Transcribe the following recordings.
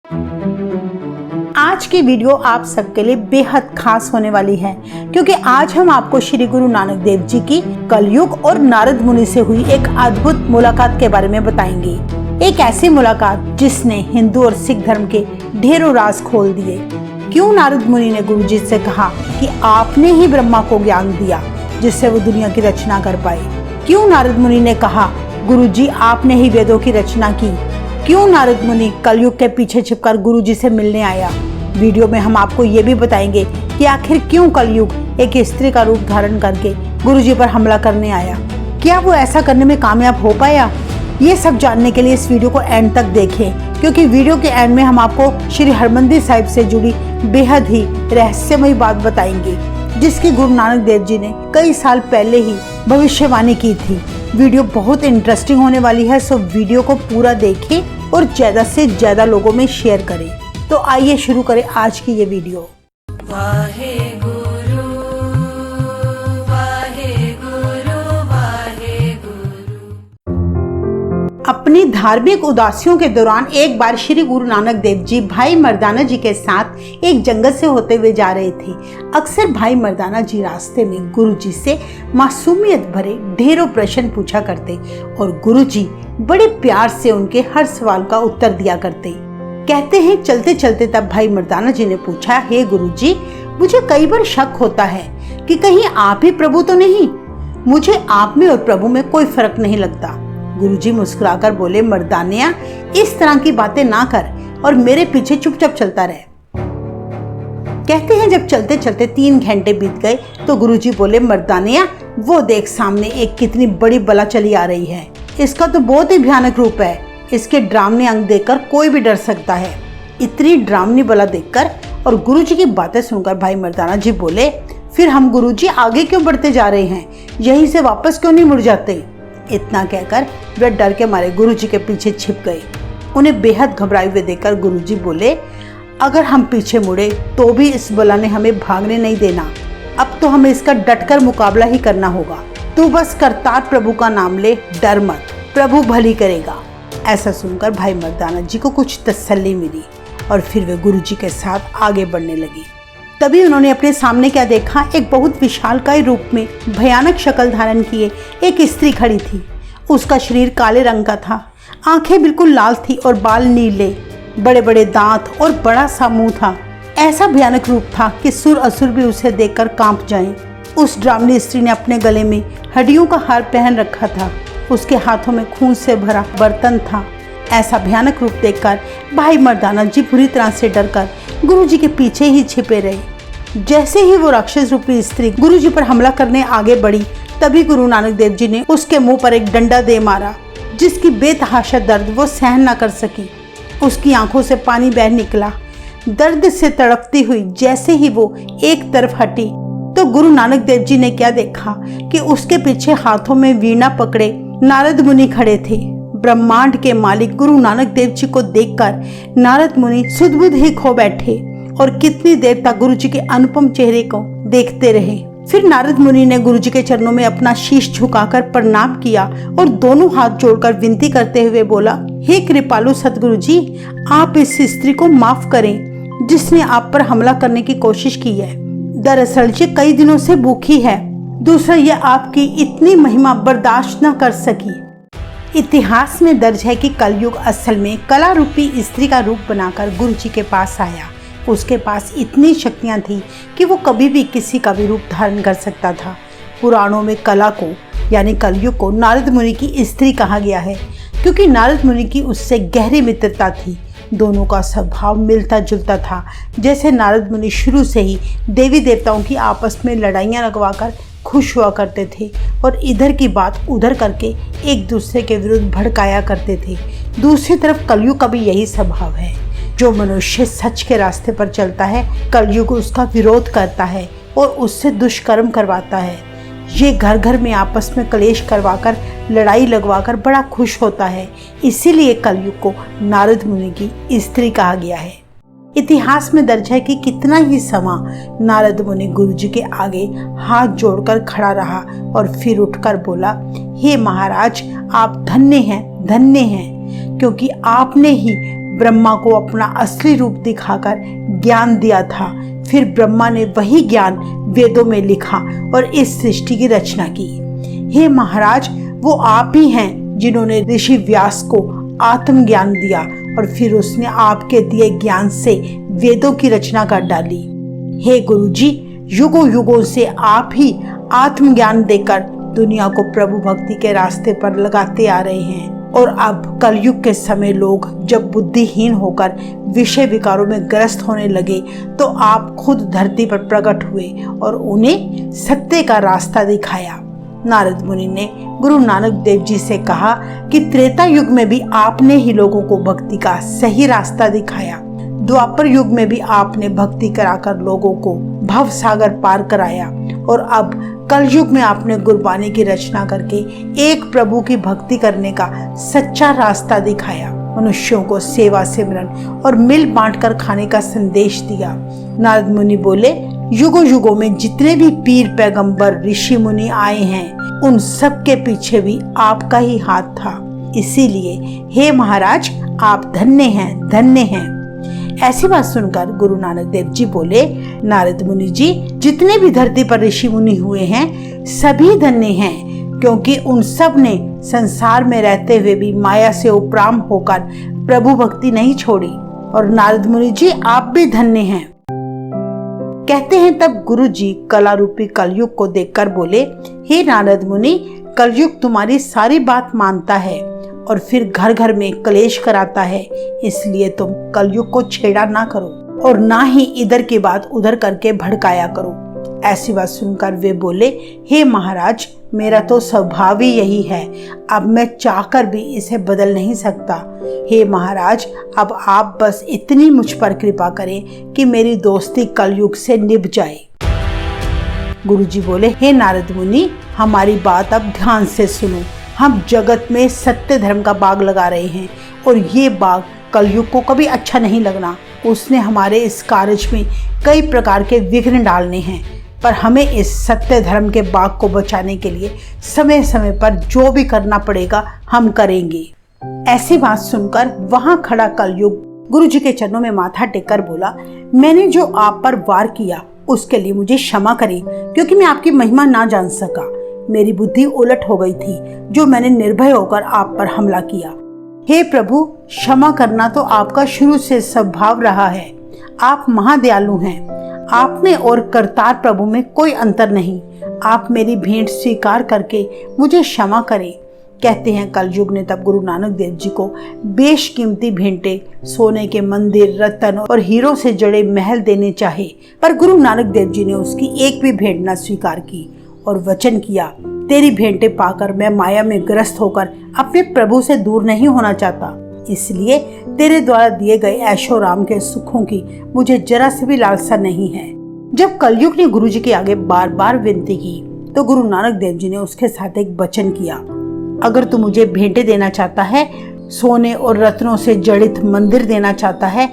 आज की वीडियो आप सबके लिए बेहद खास होने वाली है, क्योंकि आज हम आपको श्री गुरु नानक देव जी की कलयुग और नारद मुनि से हुई एक अद्भुत मुलाकात के बारे में बताएंगे। एक ऐसी मुलाकात जिसने हिंदू और सिख धर्म के ढेरों राज खोल दिए। क्यों नारद मुनि ने गुरु जी से कहा कि आपने ही ब्रह्मा को ज्ञान दिया जिससे वो दुनिया की रचना कर पाए। क्यों नारद मुनि ने कहा गुरु जी आपने ही वेदों की रचना की। क्यों नारद मुनि कलयुग के पीछे छिपकर गुरु जी से मिलने आया। वीडियो में हम आपको ये भी बताएंगे कि आखिर क्यों कलयुग एक स्त्री का रूप धारण करके गुरु जी पर हमला करने आया। क्या वो ऐसा करने में कामयाब हो पाया। ये सब जानने के लिए इस वीडियो को एंड तक देखें, क्योंकि वीडियो के एंड में हम आपको श्री हरमंदिर साहिब से जुड़ी बेहद ही रहस्यमयी बात बताएंगे, जिसकी गुरु नानक देव जी ने कई साल पहले ही भविष्यवाणी की थी। वीडियो बहुत इंटरेस्टिंग होने वाली है, सो वीडियो को पूरा देखें और ज्यादा से ज्यादा लोगों में शेयर करें। तो आइए शुरू करें आज की ये वीडियो। अपनी धार्मिक उदासियों के दौरान एक बार श्री गुरु नानक देव जी भाई मर्दाना जी के साथ एक जंगल से होते हुए जा रहे थे। अक्सर भाई मर्दाना जी रास्ते में गुरु जी से मासूमियत भरे ढेरों प्रश्न पूछा करते और गुरु जी बड़े प्यार से उनके हर सवाल का उत्तर दिया करते। कहते हैं चलते चलते तब भाई मर्दाना जी ने पूछा, हे गुरु जी, मुझे कई बार शक होता है कि कहीं आप ही प्रभु तो नहीं। मुझे आप में और प्रभु में कोई फर्क नहीं लगता। गुरुजी मुस्कुराकर बोले, मर्दानिया इस तरह की बातें ना कर और मेरे पीछे चुपचाप चलता रहे। कहते हैं जब चलते चलते 3 घंटे बीत गए तो गुरुजी बोले, मर्दानिया वो देख सामने एक कितनी बड़ी बला चली आ रही है। इसका तो बहुत ही भयानक रूप है। इसके डरावने अंग देखकर कोई भी डर सकता है। इतनी डरावनी बला देखकर और गुरुजी की बातें सुनकर भाई मर्दाना जी बोले, फिर हम गुरुजी आगे क्यों बढ़ते जा रहे हैं, यहीं से वापस क्यों नहीं मुड़ जाते। इतना कहकर वे डर के मारे गुरुजी के पीछे छिप गए। उन्हें बेहद घबराए हुए देखकर गुरुजी बोले, अगर हम पीछे मुड़े तो भी इस बला ने हमें भागने नहीं देना। अब तो हमें इसका डटकर मुकाबला ही करना होगा। तू बस करतार प्रभु का नाम ले, डर मत, प्रभु भली करेगा। ऐसा सुनकर भाई मर्दाना जी को कुछ तसल्ली मिली और फिर वे गुरुजी के साथ आगे बढ़ने लगे। तभी उन्होंने अपने सामने क्या देखा, एक बहुत विशालकाय रूप में भयानक शक्ल धारण किए एक स्त्री खड़ी थी। उसका शरीर काले रंग का था, आंखें बिल्कुल लाल थी और बाल नीले, बड़े बड़े दांत और बड़ा सा मुंह था। ऐसा भयानक रूप था कि सुर असुर भी उसे देखकर कांप जाएं। उस डरावनी स्त्री ने अपने गले में हड्डियों का हार पहन रखा था। उसके हाथों में खून से भरा बर्तन था। ऐसा भयानक रूप देखकर भाई मर्दाना जी बुरी तरह से डरकर गुरुजी के पीछे ही छिपे रहे। जैसे ही वो राक्षस रूपी स्त्री गुरुजी पर हमला करने आगे बढ़ी, तभी गुरु नानक देव जी ने उसके मुंह पर एक डंडा दे मारा, जिसकी बेतहाशा दर्द वो सहन न कर सकी। उसकी आंखों से पानी बह निकला। दर्द से तड़पती हुई जैसे ही वो एक तरफ हटी तो गुरु नानक देव जी ने क्या देखा कि उसके पीछे हाथों में वीणा पकड़े नारद मुनि खड़े थे। ब्रह्मांड के मालिक गुरु नानक देव जी को देखकर नारद मुनि सुध-बुध ही खो बैठे और कितनी देर तक गुरु जी के अनुपम चेहरे को देखते रहे। फिर नारद मुनि ने गुरु जी के चरणों में अपना शीश झुकाकर प्रणाम किया और दोनों हाथ जोड़कर विनती करते हुए बोला, हे कृपालु सतगुरु जी, आप इस स्त्री को माफ करें जिसने आप पर हमला करने की कोशिश की है। दरअसल ये कई दिनों से भूखी है। दूसरा, ये आपकी इतनी महिमा बर्दाश्त न कर सकी। इतिहास में दर्ज है कि कलयुग असल में कला रूपी स्त्री का रूप बनाकर गुरु जी के पास आया। उसके पास इतनी शक्तियां थी कि वो कभी भी किसी का भी रूप धारण कर सकता था। पुराणों में कला को यानी कलयुग को नारद मुनि की स्त्री कहा गया है, क्योंकि नारद मुनि की उससे गहरी मित्रता थी। दोनों का स्वभाव मिलता जुलता था। जैसे नारद मुनि शुरू से ही देवी देवताओं की आपस में लड़ाइयाँ लगवाकर खुश हुआ करते थे और इधर की बात उधर करके एक दूसरे के विरुद्ध भड़काया करते थे। दूसरी तरफ कलयुग का भी यही स्वभाव है। जो मनुष्य सच के रास्ते पर चलता है, कलयुग उसका विरोध करता है और उससे दुष्कर्म करवाता है। ये घर घर में आपस में क्लेश करवाकर लड़ाई लगवाकर बड़ा खुश होता है। इसीलिए कलयुग को नारद मुनि की स्त्री कहा गया है। इतिहास में दर्ज है कि कितना ही समय नारद मुनि गुरु जी के आगे हाथ जोड़कर खड़ा रहा और फिर उठकर बोला, हे महाराज, आप धन्य हैं, क्योंकि आपने ही ब्रह्मा को अपना असली रूप दिखाकर ज्ञान दिया था। फिर ब्रह्मा ने वही ज्ञान वेदों में लिखा और इस सृष्टि की रचना की। हे महाराज, वो आप ही हैं जिन्होंने ऋषि व्यास को आत्मज्ञान दिया और फिर उसने आपके दिए ज्ञान से वेदों की रचना कर डाली। हे गुरुजी, युगों युगों से आप ही आत्मज्ञान देकर दुनिया को प्रभु भक्ति के रास्ते पर लगाते आ रहे हैं। और अब कलयुग के समय लोग जब बुद्धिहीन होकर विषय विकारों में ग्रस्त होने लगे तो आप खुद धरती पर प्रकट हुए और उन्हें सत्य का रास्ता दिखाया। नारद मुनि ने गुरु नानक देव जी से कहा कि त्रेता युग में भी आपने ही लोगों को भक्ति का सही रास्ता दिखाया। द्वापर युग में भी आपने भक्ति कराकर लोगों को भव सागर पार कराया और अब कल युग में आपने गुरबानी की रचना करके एक प्रभु की भक्ति करने का सच्चा रास्ता दिखाया। मनुष्यों को सेवा सिमरन और मिल बांटकर खाने का संदेश दिया। नारद मुनि बोले, युगों युगों में जितने भी पीर पैगंबर ऋषि मुनि आए हैं उन सब के पीछे भी आपका ही हाथ था। इसीलिए हे महाराज, आप धन्य हैं, धन्य हैं। ऐसी बात सुनकर गुरु नानक देव जी बोले, नारद मुनि जी, जितने भी धरती पर ऋषि मुनि हुए हैं सभी धन्य हैं, क्योंकि उन सब ने संसार में रहते हुए भी माया से उपराम होकर प्रभु भक्ति नहीं छोड़ी। और नारद मुनि जी, आप भी धन्य हैं। कहते हैं तब गुरु जी कला रूपी कलयुग को देखकर बोले, हे नारद मुनि, कलयुग तुम्हारी सारी बात मानता है और फिर घर घर में क्लेश कराता है, इसलिए तुम कलयुग को छेड़ा ना करो और ना ही इधर की बात उधर करके भड़काया करो। ऐसी बात सुनकर वे बोले, हे महाराज, मेरा तो स्वभाव ही यही है, अब मैं चाहकर भी इसे बदल नहीं सकता। हे महाराज, अब आप बस इतनी मुझ पर कृपा करें कि मेरी दोस्ती कलयुग से निभ जाए। गुरुजी बोले, हे नारद मुनि, हमारी बात अब ध्यान से सुनो। हम जगत में सत्य धर्म का बाग लगा रहे हैं और ये बाग कलयुग को कभी अच्छा नहीं लगना। उसने हमारे इस कार्य में कई प्रकार के विघ्न डालने हैं, पर हमें इस सत्य धर्म के बाग को बचाने के लिए समय समय पर जो भी करना पड़ेगा हम करेंगे। ऐसी बात सुनकर वहां खड़ा कलयुग गुरुजी के चरणों में माथा टेककर बोला, मैंने जो आप पर वार किया उसके लिए मुझे क्षमा करें, क्योंकि मैं आपकी महिमा ना जान सका। मेरी बुद्धि उलट हो गई थी जो मैंने निर्भय होकर आप पर हमला किया। हे प्रभु, क्षमा करना तो आपका शुरू से स्वभाव रहा है। आप महादयालु हैं। आप में और करतार प्रभु में कोई अंतर नहीं। आप मेरी भेंट स्वीकार करके मुझे क्षमा करें। कहते हैं कलयुग ने तब गुरु नानक देव जी को बेशकीमती भेंटे, सोने के मंदिर, रत्न और हीरों से जड़े महल देने चाहे, पर गुरु नानक देव जी ने उसकी एक भी भेंट न स्वीकार की और वचन किया, तेरी भेंटे पाकर मैं माया में ग्रस्त होकर अपने प्रभु से दूर नहीं होना चाहता। इसलिए तेरे द्वारा दिए गए ऐशो राम के सुखों की मुझे जरा से भी लालसा नहीं है। जब कलयुग ने गुरु जी के आगे बार बार विनती की तो गुरु नानक देव जी ने उसके साथ एक वचन किया, अगर तू मुझे भेंटे देना चाहता है, सोने और रत्नों से जड़ित मंदिर देना चाहता है,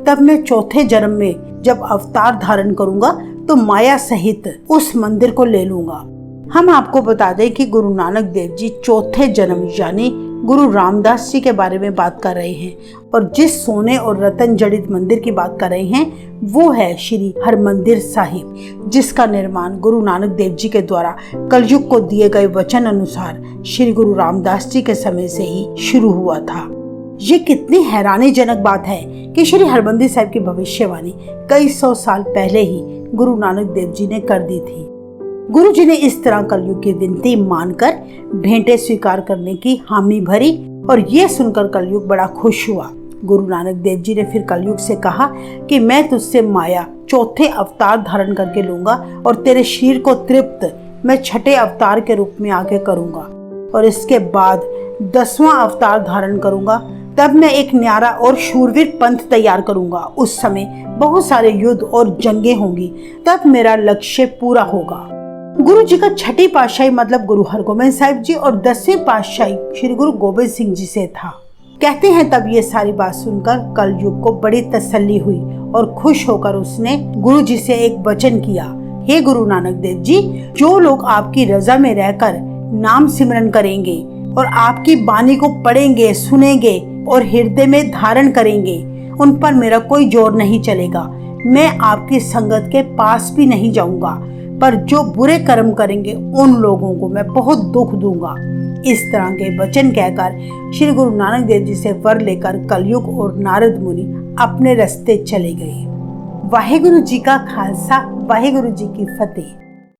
तब मैं चौथे जन्म में जब अवतार धारण करूंगा तो माया सहित उस मंदिर को ले लूंगा। हम आपको बता दें कि गुरु नानक देव जी चौथे जन्म यानी गुरु रामदास जी के बारे में बात कर रहे हैं और जिस सोने और रतन जड़ित मंदिर की बात कर रहे हैं वो है श्री हरमंदिर साहिब, जिसका निर्माण गुरु नानक देव जी के द्वारा कलयुग को दिए गए वचन अनुसार श्री गुरु रामदास जी के समय से ही शुरू हुआ था। ये कितनी हैरानीजनक बात है कि श्री हरमंदिर साहिब की भविष्यवाणी कई 100 साल पहले ही गुरु नानक देव जी ने कर दी थी। गुरु जी ने इस तरह कलयुग की विनती मानकर भेंटे स्वीकार करने की हामी भरी और ये सुनकर कलयुग बड़ा खुश हुआ। गुरु नानक देव जी ने फिर कलयुग से कहा कि मैं तुझसे माया चौथे अवतार धारण करके लूंगा और तेरे शरीर को तृप्त मैं छठे अवतार के रूप में आगे करूंगा और इसके बाद 10वां अवतार धारण करूंगा। तब मैं एक न्यारा और शूरवीर पंथ तैयार करूंगा। उस समय बहुत सारे युद्ध और जंगें होंगी, तब मेरा लक्ष्य पूरा होगा। गुरु जी का छठी पातशाही मतलब गुरु हरगोबिंद साहिब जी और 10वीं पातशाही श्री गुरु गोबिंद सिंह जी से था। कहते हैं तब ये सारी बात सुनकर कलयुग को बड़ी तसल्ली हुई और खुश होकर उसने गुरु जी से एक वचन किया, हे गुरु नानक देव जी, जो लोग आपकी रजा में रहकर नाम सिमरन करेंगे और आपकी बानी को पढ़ेंगे सुनेंगे, और हृदय में धारण करेंगे, उन पर मेरा कोई जोर नहीं चलेगा। मैं आपकी संगत के पास भी नहीं जाऊंगा, पर जो बुरे कर्म करेंगे उन लोगों को मैं बहुत दुख दूंगा। इस तरह के वचन कहकर श्री गुरु नानक देव जी से वर लेकर कलयुग और नारद मुनि अपने रास्ते चले गए। वाहिगुरु जी का खालसा, वाहिगुरु जी की फतेह।